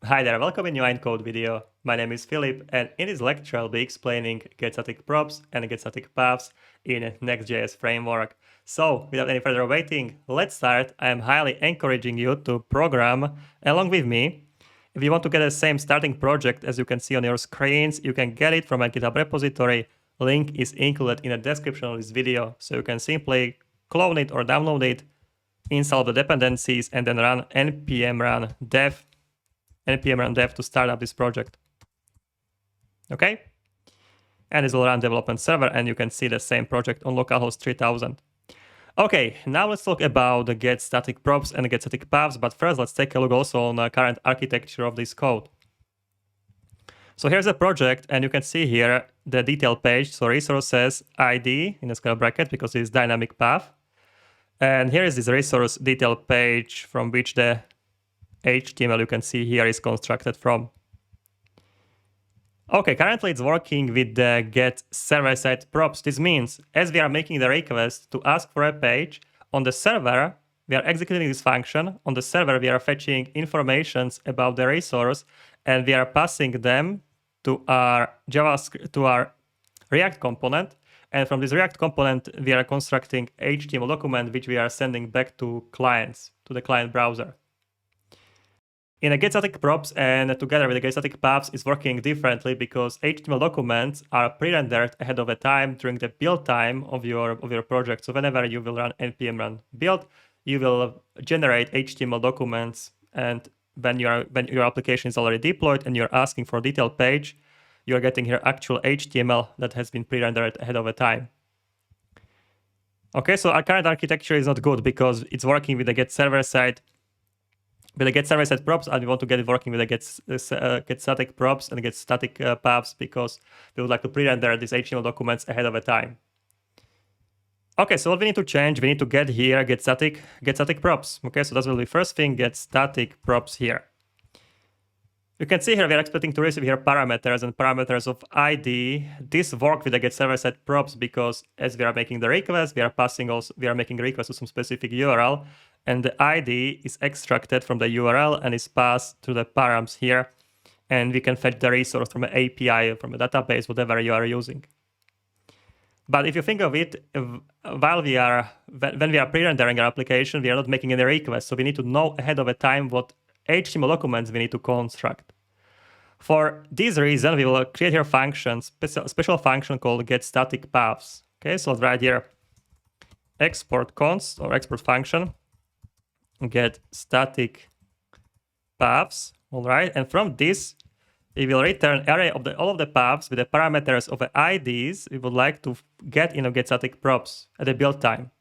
Hi there, welcome in new code video. My name is Philip, and in this lecture I'll be explaining getStaticProps and getStaticPaths in Next.JS framework. So, without any further waiting, let's start. I am highly encouraging you to program along with me. If you want to get the same starting project as you can see on your screens, you can get it from my GitHub repository. Link is included in the description of this video, so you can simply clone it or download it, install the dependencies, and then run npm run dev to start up this project. Okay? And this will run development server, and you can see the same project on localhost 3000. Okay, now let's talk about the getStaticProps and getStaticPaths, but first let's take a look also on the current architecture of this code. So here's a project, and you can see here the detail page. So resources ID in a square bracket because it's dynamic path. And here is this resource detail page from which the HTML you can see here is constructed from. Okay, currently it's working with the get server-side props. This means as we are making the request to ask for a page, on the server we are executing this function. On the server we are fetching informations about the resource, and we are passing them to our JavaScript, to our React component. And from this React component we are constructing HTML document which we are sending back to clients, to the client browser. In a getStaticProps and together with the getStaticPaths is working differently because HTML documents are pre-rendered ahead of a time during the build time of your project. So whenever you will run npm run build, you will generate HTML documents, and when your application is already deployed and you're asking for a detailed page, you're getting here actual HTML that has been pre-rendered ahead of a time. Okay, so our current architecture is not good because it's working with the get server side. With the get server-side props, and we want to get it working with the getStaticProps and getStaticPaths because we would like to pre-render these HTML documents ahead of a time. Okay, so what we need to change, we need to get here getStaticProps. Okay, so that's will be first thing, getStaticProps here. You can see here we are expecting to receive here parameters and parameters of ID. This work with the get server-side props because as we are making the request, we are making a request to some specific URL. And the ID is extracted from the URL and is passed to the params here. And we can fetch the resource from an API, from a database, whatever you are using. But if you think of it, when we are pre-rendering our application, we are not making any requests. So we need to know ahead of a time what HTML documents we need to construct. For this reason, we will create here functions, special function called getStaticPaths. Okay, so right here, export const or export function. getStaticPaths, all right, and from this we will return array of all of the paths with the parameters of the IDs we would like to get in a getStaticProps at the build time.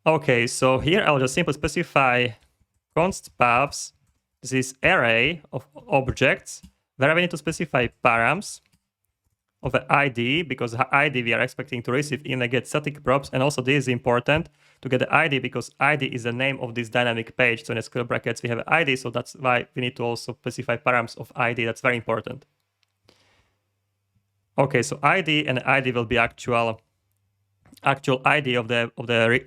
Okay, so here I'll just simply specify const paths. This is array of objects where we need to specify params of the ID, because ID we are expecting to receive in a getStaticProps, and also this is important to get the ID because ID is the name of this dynamic page. So in the square brackets we have an ID, so that's why we need to also specify params of ID. That's very important. Okay, so ID and ID will be actual ID of the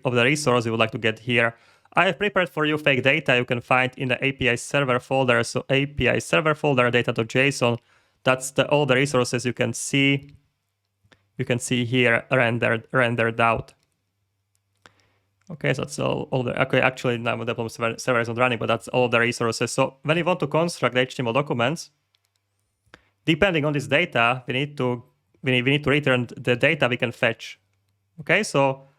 resource we would like to get here. I have prepared for you fake data you can find in the API server folder. So API server folder data.json. That's all the resources you can see. You can see here rendered out. Okay, so that's all the. Okay, actually now the development server is not running, but that's all the resources. So when you want to construct HTML documents, depending on this data, we need to return the data we can fetch. Okay, so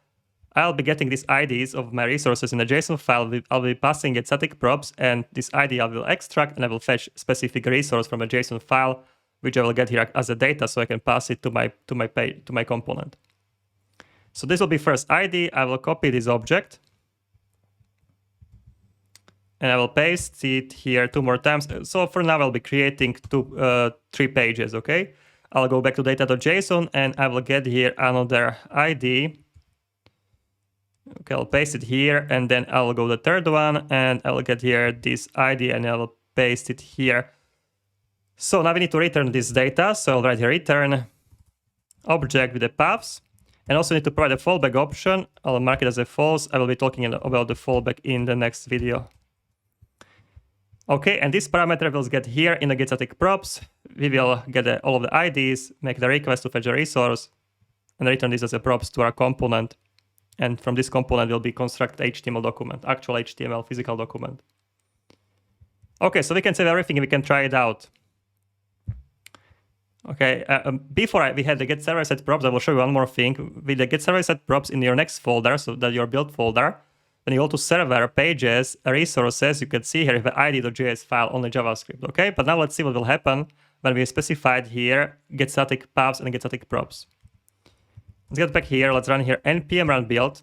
I'll be getting these IDs of my resources in a JSON file. I'll be passing getStaticProps, and this ID I will extract, and I will fetch specific resource from a JSON file, which I will get here as a data, so I can pass it to my component. So this will be first ID. I will copy this object, and I will paste it here 2 more times. So for now, I'll be creating 3 pages. Okay, I'll go back to data.json, and I will get here another ID. Okay, I'll paste it here, and then I'll go the third one, and I will get here this ID, and I will paste it here. So now we need to return this data. So I'll write here return object with the paths, and also need to provide a fallback option. I'll mark it as a false. I will be talking about the fallback in the next video. Okay, and this parameter will get here in the getStaticProps. We will get all of the IDs, make the request to fetch a resource, and return this as a props to our component. And from this component will be construct HTML document, actual HTML physical document. Okay, so we can save everything. We can try it out. Okay, before we had the get server side props, I will show you one more thing. With the get server side props in your next folder, so that your build folder, when you go to server, pages, resources, you can see here the id.js file, only JavaScript, okay? But now let's see what will happen when we specified here getStaticPaths and getStaticProps. Let's get back here, let's run here npm run build.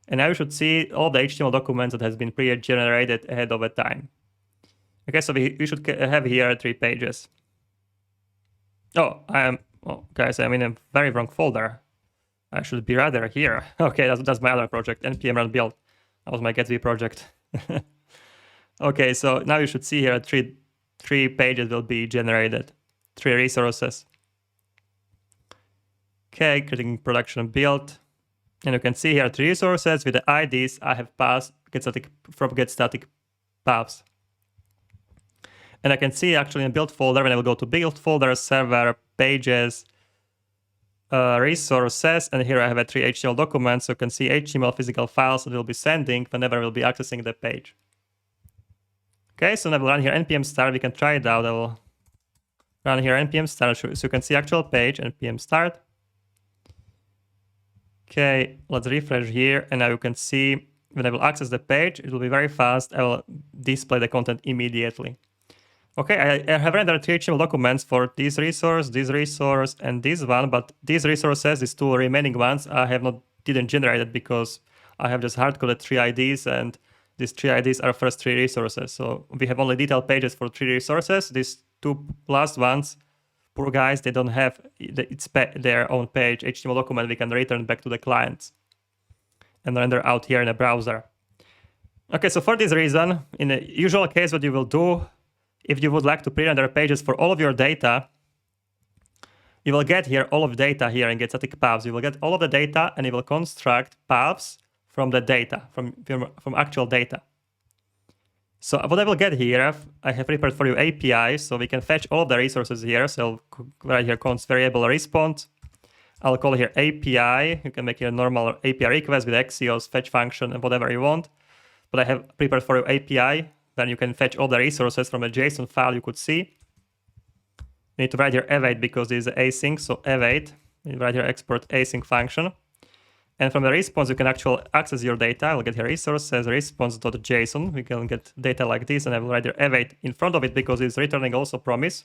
And now you should see all the HTML documents that has been pre-generated ahead of a time. Okay, so we should have here 3 pages. Oh, guys, I'm in a very wrong folder. I should be rather here. Okay, that's my other project, npm run build. That was my GetV project. Okay, so now you should see here 3 pages will be generated, 3 resources. Okay, creating production build. And you can see here 3 resources with the IDs I have passed from getStaticPaths. And I can see actually in build folder, when I will go to build folder, server, pages, resources, and here I have 3 HTML documents. So you can see HTML physical files that will be sending whenever we'll be accessing the page. Okay, so now we'll run here npm start. We can try it out. I will run here npm start, so you can see actual page, npm start. Okay, let's refresh here, and now you can see when I will access the page, it will be very fast. I will display the content immediately. Okay, I have rendered 3 HTML documents for this resource, and this one, but these resources, these 2 remaining ones, I have didn't generate it because I have just hard-coded 3 IDs, and these 3 IDs are first 3 resources. So we have only detailed pages for 3 resources. These 2 last ones, poor guys, they don't have their own page HTML document we can return back to the clients and render out here in the browser. Okay, so for this reason, in the usual case, what you will do, if you would like to pre-render pages for all of your data, you will get here all of the data here in getStaticPaths. You will get all of the data and you will construct paths from the data, from actual data. So what I will get here, I have prepared for you APIs, so we can fetch all of the resources here. So right here, const variable response. I'll call here API. You can make here a normal API request with Axios, fetch function, and whatever you want. But I have prepared for you API. Then you can fetch all the resources from a JSON file you could see. You need to write here await because this is async, so await. You write here export async function. And from the response, you can actually access your data. I will get here resources, response.json. We can get data like this, and I will write here await in front of it because it's returning also promise.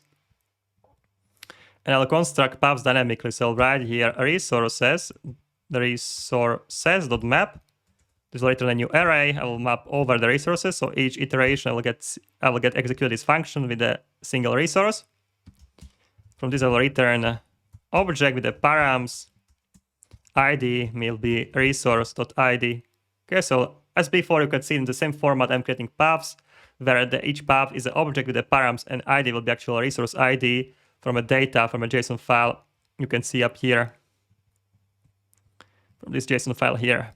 And I'll construct paths dynamically. So I'll write here resources, the resources.map. This will return a new array. I will map over the resources. So each iteration, I will get execute this function with a single resource. From this, I will return an object with the params. ID will be resource.id. Okay, so as before, you can see in the same format, I'm creating paths where each path is an object with the params, and ID will be actual resource ID from a data from a JSON file. You can see up here from this JSON file here.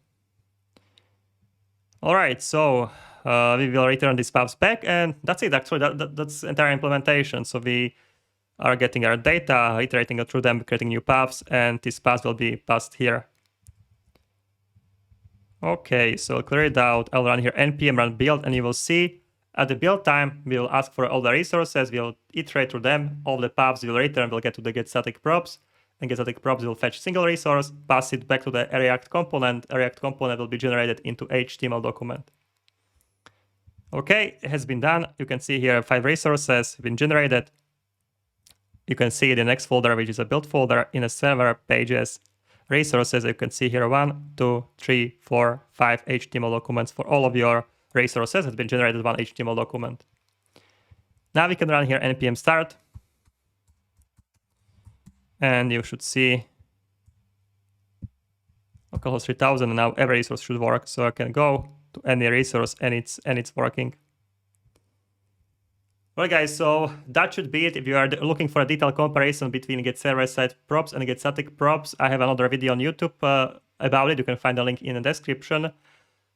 All right, so we will return these paths back, and that's it. Actually, that's the entire implementation. So we are getting our data, iterating through them, creating new paths, and these paths will be passed here. Okay, so I'll clear it out. I'll run here npm run build, and you will see at the build time, we will ask for all the resources, we'll iterate through them, all the paths we'll return, we'll get to the getStaticProps, and getStaticProps will fetch single resource, pass it back to the React component. A React component will be generated into HTML document. Okay, it has been done. You can see here 5 resources have been generated. You can see the next folder, which is a build folder in a server pages resources. You can see here 1, 2, 3, 4, 5 HTML documents for all of your resources has been generated 1 HTML document. Now we can run here npm start. And you should see localhost 3000, and now every resource should work. So I can go to any resource and it's working. Well, guys, so that should be it. If you are looking for a detailed comparison between get server-side props and get static props, I have another video on YouTube about it. You can find the link in the description.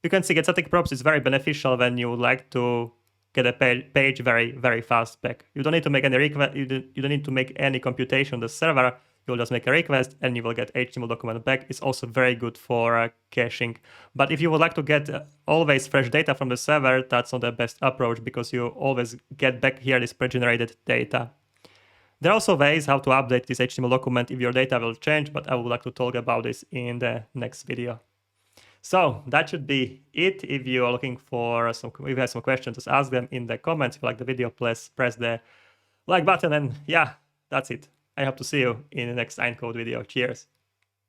you can see getStaticProps is very beneficial when you would like to get a page very, very fast back. You don't need to make any request. You don't need to make any computation on the server. You'll just make a request and you will get HTML document back. It's also very good for caching. But if you would like to get always fresh data from the server, that's not the best approach because you always get back here this pre-generated data. There are also ways how to update this HTML document if your data will change, but I would like to talk about this in the next video. So that should be it. If you are looking for if you have some questions, just ask them in the comments. If you like the video, please press the like button. And yeah, that's it. I hope to see you in the next Code video. Cheers.